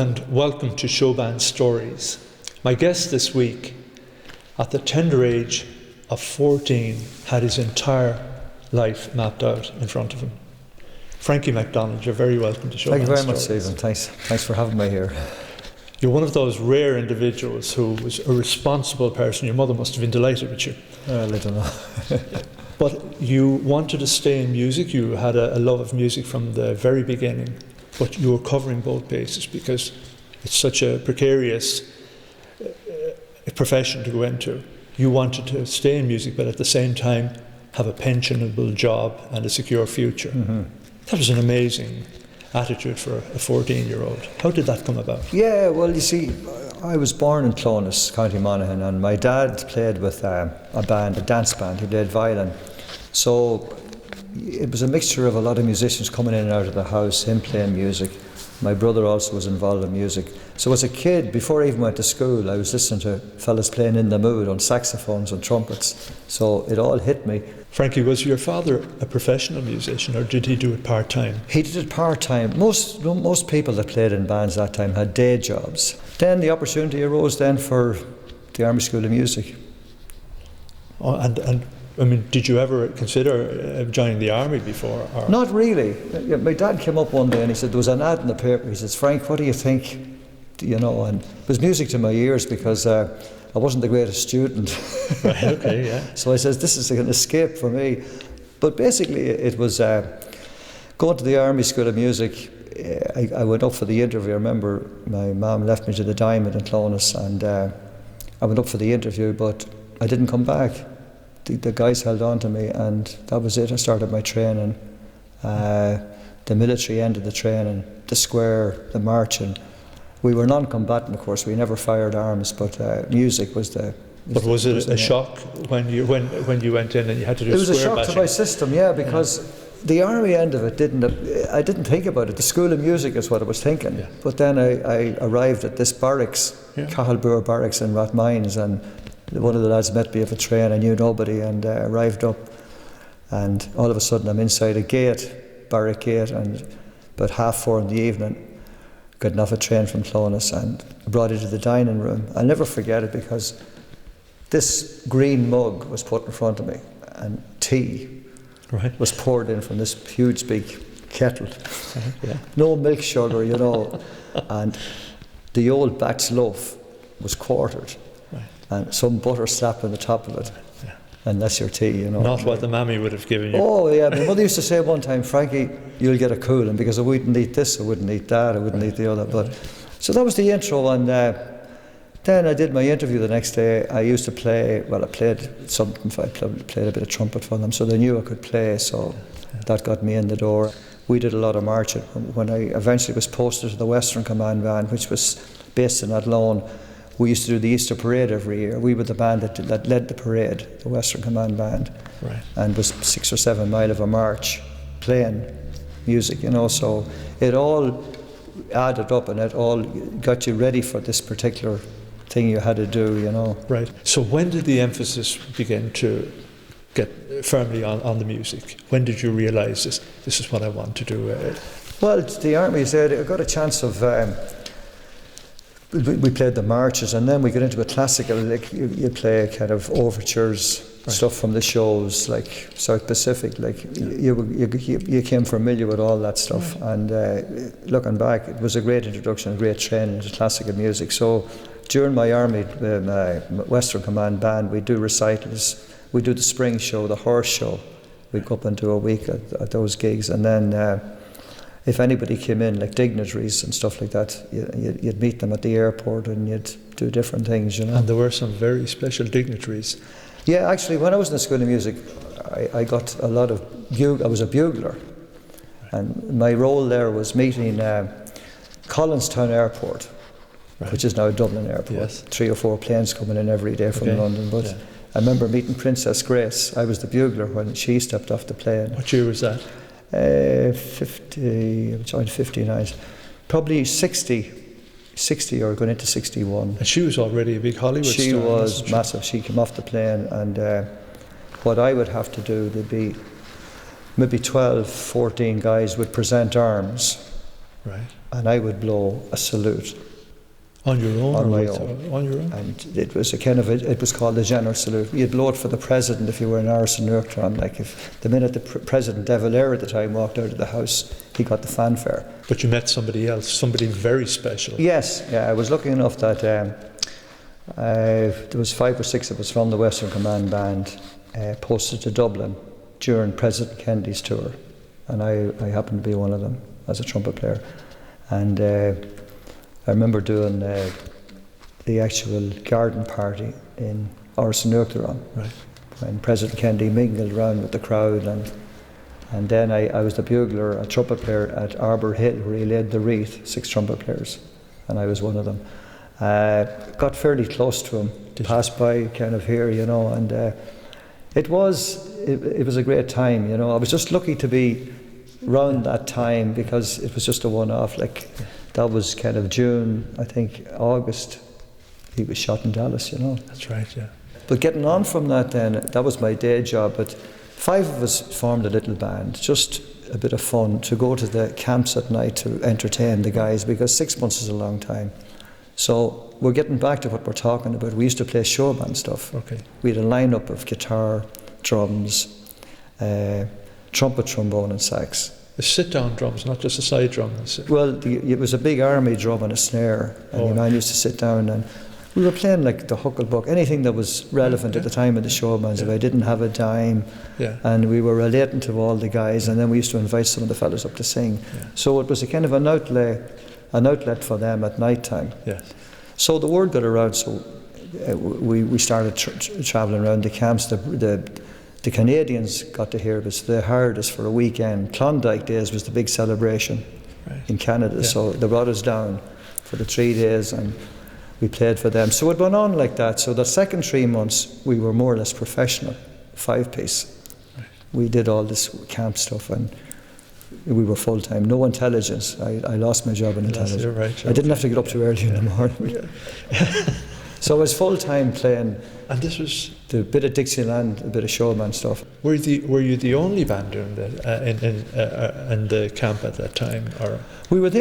and welcome to Showband Stories. My guest this week, at the tender age of 14, had his entire life mapped out in front of him. Frankie McDonald, you're very welcome to Showband Stories. Thank you very much, Stephen. Thanks for having me here. You're one of those rare individuals who was a responsible person. Your mother must have been delighted with you. I don't know. But you wanted to stay in music. You had a love of music from the very beginning, but you were covering both bases because it's such a precarious profession to go into. You wanted to stay in music, but at the same time have a pensionable job and a secure future. Mm-hmm. That was an amazing attitude for a 14-year-old. How did that come about? Yeah, well, you see, I was born in Clones, County Monaghan, and my dad played with a band, a dance band. He played violin. So it was a mixture of a lot of musicians coming in and out of the house, him playing music. My brother also was involved in music. So as a kid, before I even went to school, I was listening to fellas playing in the mood on saxophones and trumpets. So it all hit me. Frankie, was your father a professional musician, or did he do it part-time? He did it part-time. Most people that played in bands that time had day jobs. Then the opportunity arose then for the Army School of Music. Oh, and I mean, did you ever consider joining the army before? Or? Not really. My dad came up one day and he said, there was an ad in the paper. He says, Frank, what do you think? You know, and it was music to my ears because I wasn't the greatest student. Right, okay, yeah. So I says, this is an escape for me. But basically it was going to the Army School of Music. I went up for the interview. I remember my mum left me to the Diamond in Clones, and I went up for the interview, but I didn't come back. The guys held on to me, and that was it. I started my training. The military ended the training, the square, the marching. We were non-combatant, of course. We never fired arms, but music was the. But was it a shock when you went in and you had to do square bashing? It was a shock to my system, yeah, because the army end of it I didn't think about it. The School of Music is what I was thinking. Yeah. But then I arrived at this barracks, Cahalbur Barracks in Rathmines, and one of the lads met me at a train. I knew nobody, and arrived up, and all of a sudden I'm inside a gate, barrack gate, and about 4:30 in the evening, got off a train from Clones and brought it to the dining room. I'll never forget it because this green mug was put in front of me, and tea was poured in from this huge big kettle. Yeah. No milk sugar, you know, and the old batch loaf was quartered. And some butter slapped on the top of it, and that's your tea, you know. Not what the mammy would have given you. Oh yeah, my mother used to say one time, Frankie, you'll get a cooling, because I wouldn't eat this, I wouldn't eat that, I wouldn't eat the other. But so that was the intro, and then I did my interview the next day. I used to play. Well, I played something. I played a bit of trumpet for them, so they knew I could play. So that got me in the door. We did a lot of marching. When I eventually was posted to the Western Command Band, which was based in Athlone, we used to do the Easter Parade every year. We were the band that led the parade, the Western Command Band, and was 6 or 7 miles of a march playing music, you know. So it all added up, and it all got you ready for this particular thing you had to do, you know. Right. So when did the emphasis begin to get firmly on the music? When did you realise this is what I want to do? Well, the army said I got a chance of. We played the marches, and then we got into a classical. Like you play kind of overtures, stuff from the shows, like South Pacific. Like you became familiar with all that stuff. And looking back, it was a great introduction, a great training into classical music. So during my army, my Western Command Band, we do recitals. We do the spring show, the horse show. We'd go up and do a week at those gigs, and then. If anybody came in, like dignitaries and stuff like that, you'd meet them at the airport and you'd do different things, you know. And there were some very special dignitaries. Yeah, actually, when I was in the School of Music, I got a lot of I was a bugler, and my role there was meeting Collinstown Airport, which is now Dublin Airport. Yes. 3 or 4 planes coming in every day from London, but I remember meeting Princess Grace. I was the bugler when she stepped off the plane. What year was that? 50, I joined 59, probably 60 or going into 61. And she was already a big Hollywood star. She was massive. She came off the plane, and what I would have to do, there'd be maybe 12, 14 guys would present arms, Right. and I would blow a salute. On your own? On my own. On your own? And it was it was called the general salute. You'd blow it for the president if you were in Originality. Like if the minute the President De Valera at the time walked out of the house, he got the fanfare. But you met somebody else, somebody very special. Yes, yeah. I was lucky enough that there was 5 or 6 of us from the Western Command Band posted to Dublin during President Kennedy's tour, and I happened to be one of them as a trumpet player. And I remember doing the actual garden party in Originality, right, when President Kennedy mingled around with the crowd, and then I was the bugler, a trumpet player at Arbor Hill, where he led the wreath, 6 trumpet players, and I was one of them. Got fairly close to him, passed by kind of here, you know, and it was a great time, you know. I was just lucky to be around that time because it was just a one-off. Like that was kind of June, I think August. He was shot in Dallas, you know. That's right, yeah. But getting on from that, then that was my day job. But 5 of us formed a little band, just a bit of fun to go to the camps at night to entertain the guys because 6 months is a long time. So we're getting back to what we're talking about. We used to play showband stuff. Okay. We had a lineup of guitar, drums, trumpet, trombone, and sax. The sit-down drums, not just a side drum. Well, it was a big army drum and a snare, and the man used to sit down, and we were playing like the Hucklebuck, anything that was relevant at the time of the showbands. If I didn't have a dime, and we were relating to all the guys, and then we used to invite some of the fellas up to sing. So it was a kind of an outlet for them at night time. Yes. So the word got around, so we started travelling around the camps. The Canadians got to hear of us. They hired us for a weekend. Klondike Days was the big celebration in Canada, so they brought us down for the 3 days and we played for them. So it went on like that. So the second 3 months we were more or less professional, 5-piece. Right. We did all this camp stuff and we were full-time, no intelligence. I lost my job in intelligence. Right, I didn't have to get up too early in the morning. So I was full-time playing. And this was the bit of Dixieland, a bit of showman stuff. Were you the only band doing that in the camp at that time, or? We were the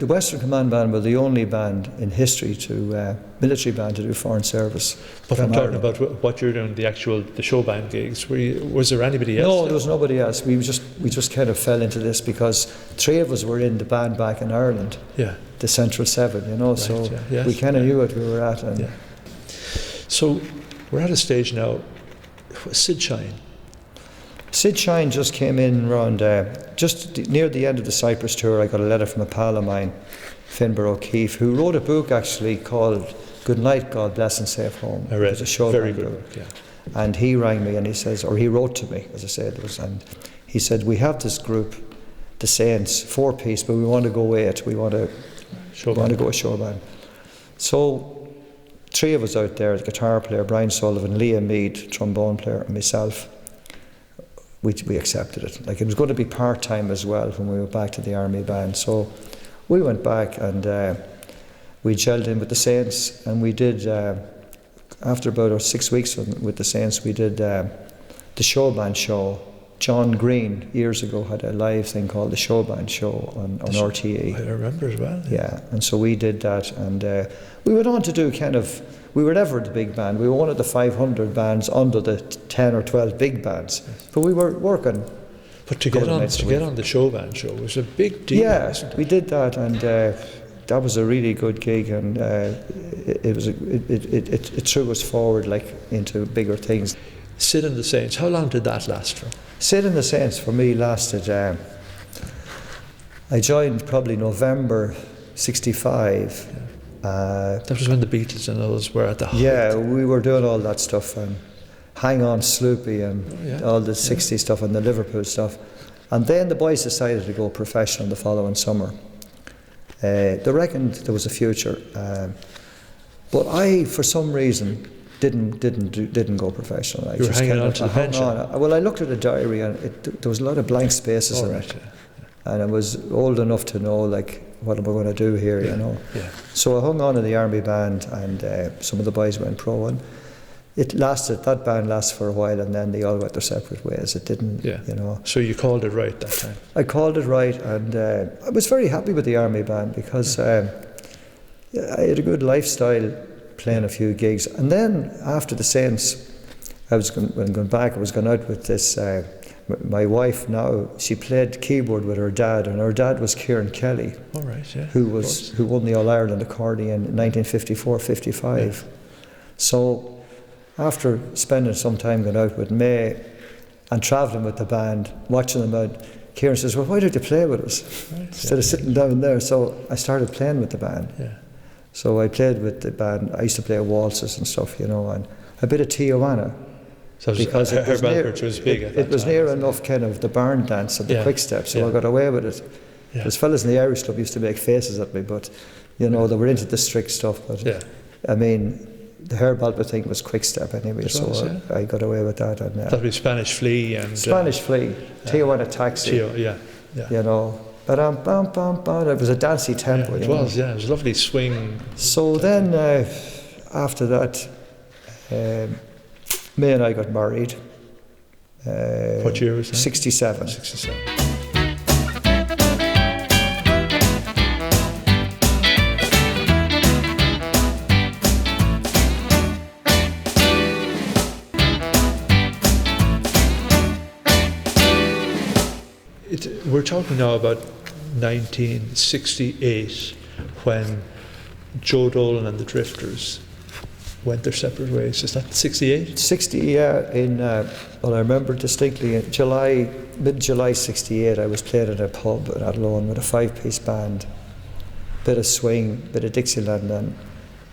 Western Command Band were the only band in history to military band to do foreign service. But I'm talking about what you're doing, the showband gigs. Was there anybody else? No, there was nobody else. We just kind of fell into this because 3 of us were in the band back in Ireland. Yeah. The Central 7, you know. Right, so we kind of knew what we were at. And So we're at a stage now. Sid Shine. Sid Shine just came in around just near the end of the Cyprus tour. I got a letter from a pal of mine, Finbar O'Keefe, who wrote a book actually called Good Night, God Bless and Safe Home. I read it. It's a very good book. Yeah. And he rang me and he says, or he wrote to me, as I said, and he said, we have this group, the Saints, 4-piece, but we want to go 8. We want to go a showband. So 3 of us out there, the guitar player, Brian Sullivan, Liam Mead, trombone player, and myself, we accepted it. Like it was going to be part-time as well when we went back to the army band. So we went back and we gelled in with the Saints, and we did, after about 6 weeks with the Saints, we did the Showband show. John Green, years ago, had a live thing called the Showband Show on RTE. I remember as well. Yeah, and so we did that, and we went on to do we were never the big band. We were one of the 500 bands under the 10 or 12 big bands, but we were working. But to get on the Showband Show was a big deal. Yeah, we did that, and that was a really good gig, and it threw us forward like into bigger things. Sid and the Saints, how long did that last for? Sid and the Saints for me lasted, I joined probably November 65. That was when the Beatles and others were at the height. Yeah, we were doing all that stuff, and Hang On Sloopy and all the 60s stuff and the Liverpool stuff. And then the boys decided to go professional the following summer. They reckoned there was a future. But I, for some reason, didn't go professional. You were hanging on to the pension. Well, I looked at the diary and there was a lot of blank spaces in it. And I was old enough to know, like, what am I going to do here, you know? Yeah. So I hung on in the army band, and some of the boys went pro. And that band lasted for a while, and then they all went their separate ways. It didn't, you know. So you called it right that time? I called it right, and I was very happy with the Army band because I had a good lifestyle, playing a few gigs. And then after the Saints, when going back, I was going out with this, my wife now, she played keyboard with her dad, and her dad was Kieran Kelly, who won the All-Ireland accordion in 1954-55. Yeah. So after spending some time going out with May and travelling with the band, watching them out, Kieran says, well, why don't you play with us instead of sitting down there? So I started playing with the band. Yeah. So I played with the band. I used to play waltzes and stuff, you know, and a bit of Tijuana. So because it was big at that time. It was near enough kind of the barn dance and the quick step, so I got away with it. Yeah. Those fellas in the Irish club used to make faces at me, but, you know, they were into the strict stuff. But, I mean, the Herb Alpert thing was quick step anyway, I got away with that. And, that'd be Spanish Flea and... Spanish Flea, Tijuana Taxi. You know, it was a dancey tempo. It was a lovely swing. So then, after that, May and I got married. What year was that? 67. 67. We're talking now about 1968, when Joe Dolan and the Drifters went their separate ways. Is that 68? 60, yeah. Well, I remember distinctly in mid-July 68, I was playing at a pub in Athlone with a 5-piece band, bit of swing, bit of Dixieland, and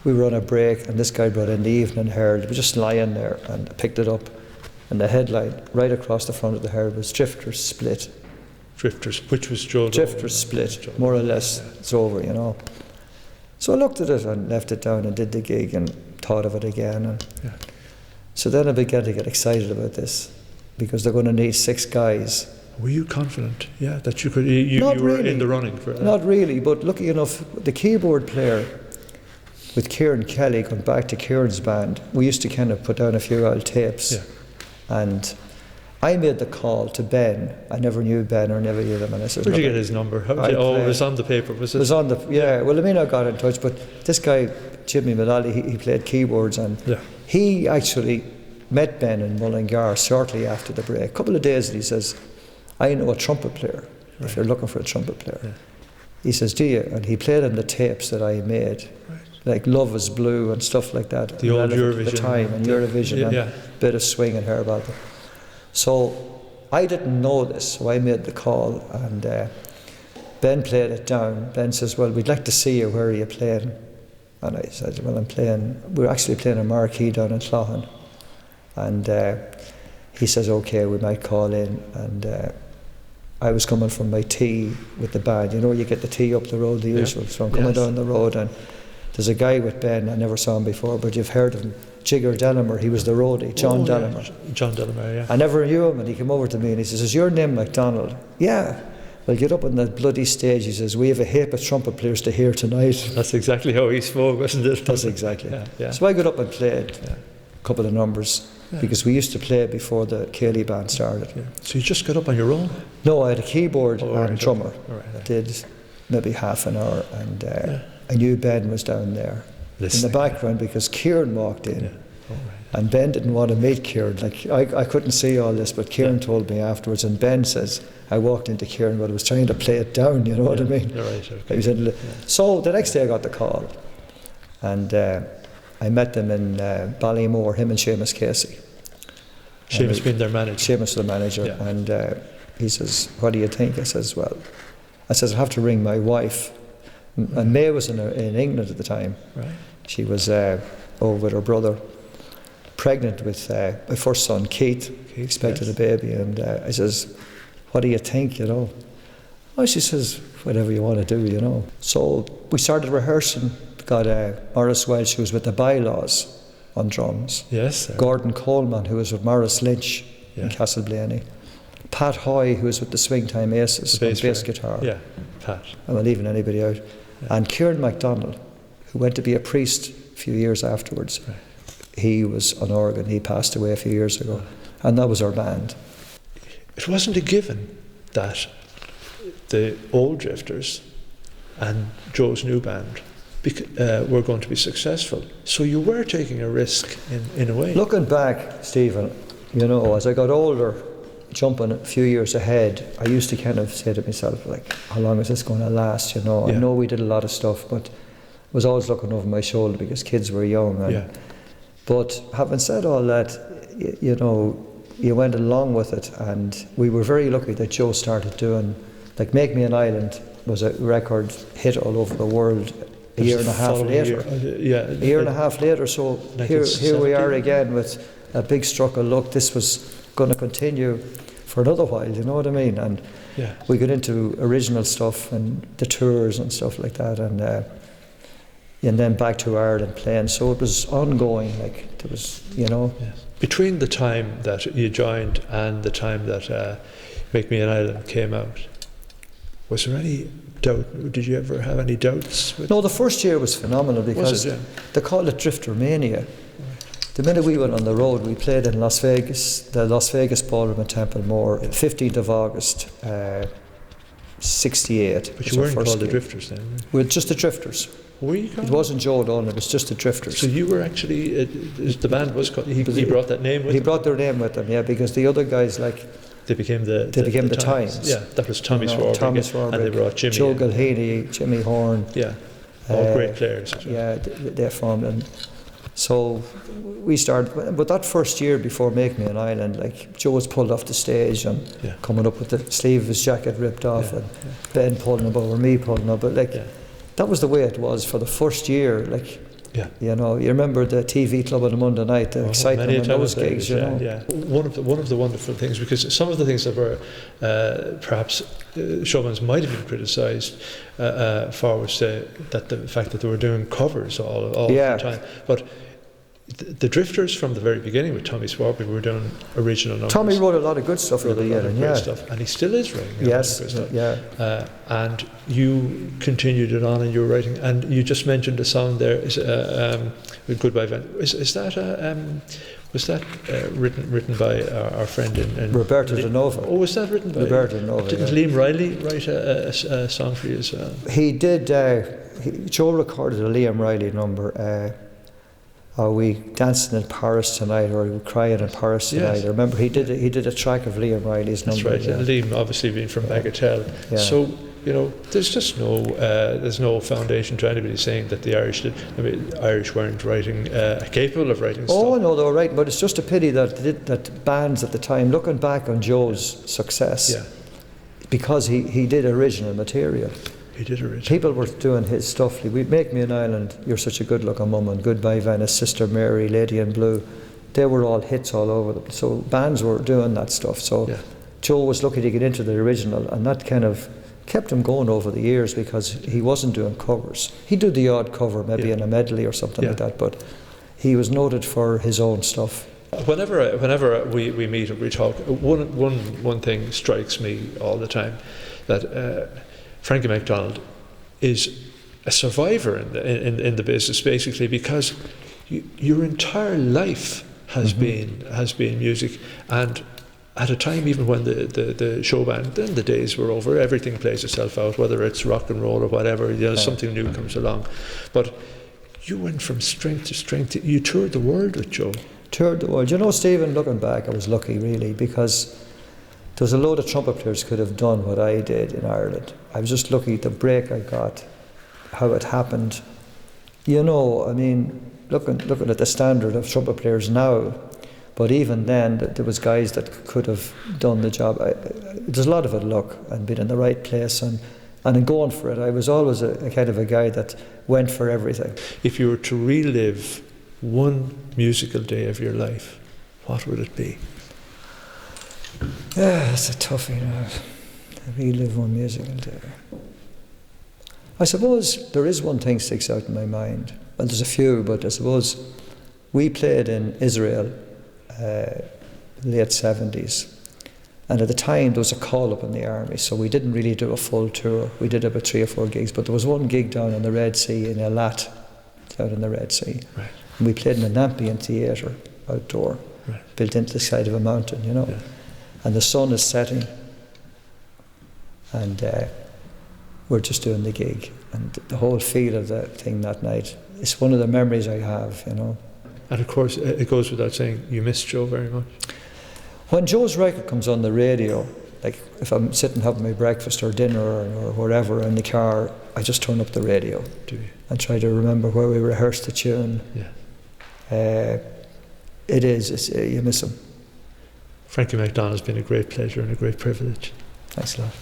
we were on a break, and this guy brought in the Evening Herald. It was just lying there, and I picked it up, and the headline right across the front of the Herald was Drifters Split. Drifters, which was Joe Dolan. Drifters Split, more or less. It's over, you know. So I looked at it and left it down and did the gig and thought of it again. And so then I began to get excited about this, because they're going to need 6 guys. Were you confident, that you could? You were really in the running for that? Not really, but lucky enough, the keyboard player with Kieran Kelly, going back to Kieran's band, we used to kind of put down a few old tapes. And I made the call to Ben. I never knew Ben or never knew him, and I said, where'd you get his number? It was on the paper, was it? It was on the, well, I mean, I got in touch, but this guy, Jimmy Mullally, he played keyboards, and he actually met Ben in Mullingar shortly after the break. A couple of days, and he says, I know a trumpet player, if you're looking for a trumpet player. He says, do you? And he played on the tapes that I made, like Love Is Blue and stuff like that. The old Eurovision. At the time, and Eurovision, and a bit of swing and Herb Alpert. So I didn't know this, so I made the call, and Ben played it down. Ben says, well, we'd like to see you, where are you playing? And I said, well, we're actually playing a marquee down in Cloughan. And he says, okay, we might call in. And I was coming from my tea with the band. You know, you get the tea up the road, the usual. So I'm coming down the road, and there's a guy with Ben, I never saw him before, but you've heard of him, Jigger Delamer. He was the roadie, John Delamer. John Delamer, I never knew him, and he came over to me and he says, is your name McDonald? Yeah. Well, get up on that bloody stage, he says, we have a heap of trumpet players to hear tonight. That's exactly how he spoke, wasn't it? That's exactly. So I got up and played a couple of numbers, because we used to play before the Cayley band started. So you just got up on your own? No, I had a keyboard and drummer. Did maybe half an hour, and I knew Ben was down there in the background, because Kieran walked in. And Ben didn't want to meet Kieran. Like, I couldn't see all this, but Kieran told me afterwards, and Ben says, I walked into Kieran, but I was trying to play it down, you know what I mean? So the next day I got the call, and I met them in Ballymore, him and Seamus Casey. Seamus being their manager? Seamus the manager, and he says, what do you think? I says, I have to ring my wife. And May was in England at the time. She was over with her brother, pregnant with my first son, Keith, expected a baby, and I says, what do you think, you know? Oh, she says, whatever you want to do, you know. So we started rehearsing, got Maurice Welch, who was with the Bylaws, on drums. Gordon Coleman, who was with Maurice Lynch in Castleblaney. Pat Hoy, who was with the Swingtime Aces, on bass guitar. Pat. I'm not leaving anybody out. And Kieran McDonald, who went to be a priest a few years afterwards. he was on organ. He passed away a few years ago, and that was our band. It wasn't a given that the old Drifters and Joe's new band were going to be successful. So you were taking a risk in a way. Looking back, Stephen, you know, as I got older, jumping a few years ahead, I used to kind of say to myself, like, how long is this going to last, you know? I know we did a lot of stuff, but I was always looking over my shoulder because kids were young. But having said all that, you know, you went along with it, and we were very lucky that Joe started doing, like, Make Me an Island was a record hit all over the world a year and a half later. A year and a half later, so here we are again with a big struggle. Look, this was going to continue for another while, you know what I mean? And we got into original stuff and the tours and stuff like that, and then back to Ireland playing. So it was ongoing, like, there was, you know. Yes. Between the time that you joined and the time that Make Me an Island came out, was there any doubt? Did you ever have any doubts? No, the first year was phenomenal because they called it Drifter Mania. The minute we went on the road, we played in Las Vegas, the Las Vegas Ballroom in Templemore, 15th of August, 68. But you weren't called the Drifters then? We were just the Drifters. Were you called? It wasn't Joe Dolan, it was just the Drifters. So you were actually, the band was called, he brought that name with him? He brought their name with him, yeah, because the other guys, like, they became the Times. Yeah, that was Tommy Swarbrick, and they brought Jimmy. Joe Gilhaney, Jimmy Horn. Yeah, all great players. Yeah, they formed. And so we started, but that first year before Make Me an Island, like, Joe was pulled off the stage and coming up with the sleeve of his jacket ripped off, and Ben pulling up over me pulling up, but like, that was the way it was for the first year, like. Yeah. You know, you remember the TV club on a Monday night, the excitement of those gigs, you know. Yeah. One of the wonderful things, because some of the things that were perhaps showbands might have been criticised for was that the fact that they were doing covers all the time. But the Drifters from the very beginning with Tommy Swarbrick were doing original numbers. Tommy wrote a lot of good stuff over the year, stuff, and he still is writing. Yes, and you continued it on, and you were writing, and you just mentioned a song there, with Goodbye Van. Was that written by our friend in Roberto De Nova? Oh, was that written by Roberto De Nova? Didn't Liam Riley write a song for you as well? He did. Joe recorded a Liam Riley number. Are we dancing in Paris tonight, or are we crying in Paris tonight? Yes. I remember he did a track of Liam Riley's number. That's right. Liam obviously being from Bagatelle. Yeah. So, you know, there's just no foundation to anybody saying that the Irish weren't writing capable of writing stuff. Oh no, they were right, but it's just a pity that bands at the time, looking back on Joe's success, because he did original material. He did original. People were doing his stuff. We'd Make Me an Island, You're Such a Good Looking Woman, Goodbye Venice, Sister Mary, Lady in Blue. They were all hits all over them. So bands were doing that stuff. So Joe was lucky to get into the original, and that kind of kept him going over the years because he wasn't doing covers. He'd do the odd cover, maybe in a medley or something like that, but he was noted for his own stuff. Whenever we meet and we talk, one thing strikes me all the time, that Frankie McDonald is a survivor in the business, basically, because your entire life has been music, and at a time even when the showband, then the days were over, everything plays itself out, whether it's rock and roll or whatever, you know, something new comes along. But you went from strength to strength. You toured the world with Joe. Toured the world. You know, Stephen, looking back, I was lucky really, because there was a load of trumpet players could have done what I did in Ireland. I was just lucky the break I got, how it happened. You know, I mean, looking at the standard of trumpet players now, but even then, there was guys that could have done the job. There's a lot of it luck and being in the right place and in going for it. I was always a kind of a guy that went for everything. If you were to relive one musical day of your life, what would it be? Yeah, that's a toughie now. Relive one musical day. I suppose there is one thing sticks out in my mind. Well, there's a few, but I suppose we played in Israel late 70s, and at the time there was a call up in the army, so we didn't really do a full tour. We did about 3 or 4 gigs, but there was one gig down in the Red Sea in Eilat, down in the Red Sea. Right. And we played in an ambient theatre outdoor, built into the side of a mountain, you know. Yeah. And the sun is setting, and we're just doing the gig. And the whole feel of the thing that night, it's one of the memories I have, you know. And of course, it goes without saying, you miss Joe very much. When Joe's record comes on the radio, like if I'm sitting having my breakfast or dinner or whatever in the car, I just turn up the radio. Do you? And try to remember where we rehearsed the tune. Yeah. You miss him. Frankie McDonald has been a great pleasure and a great privilege. Thanks a lot.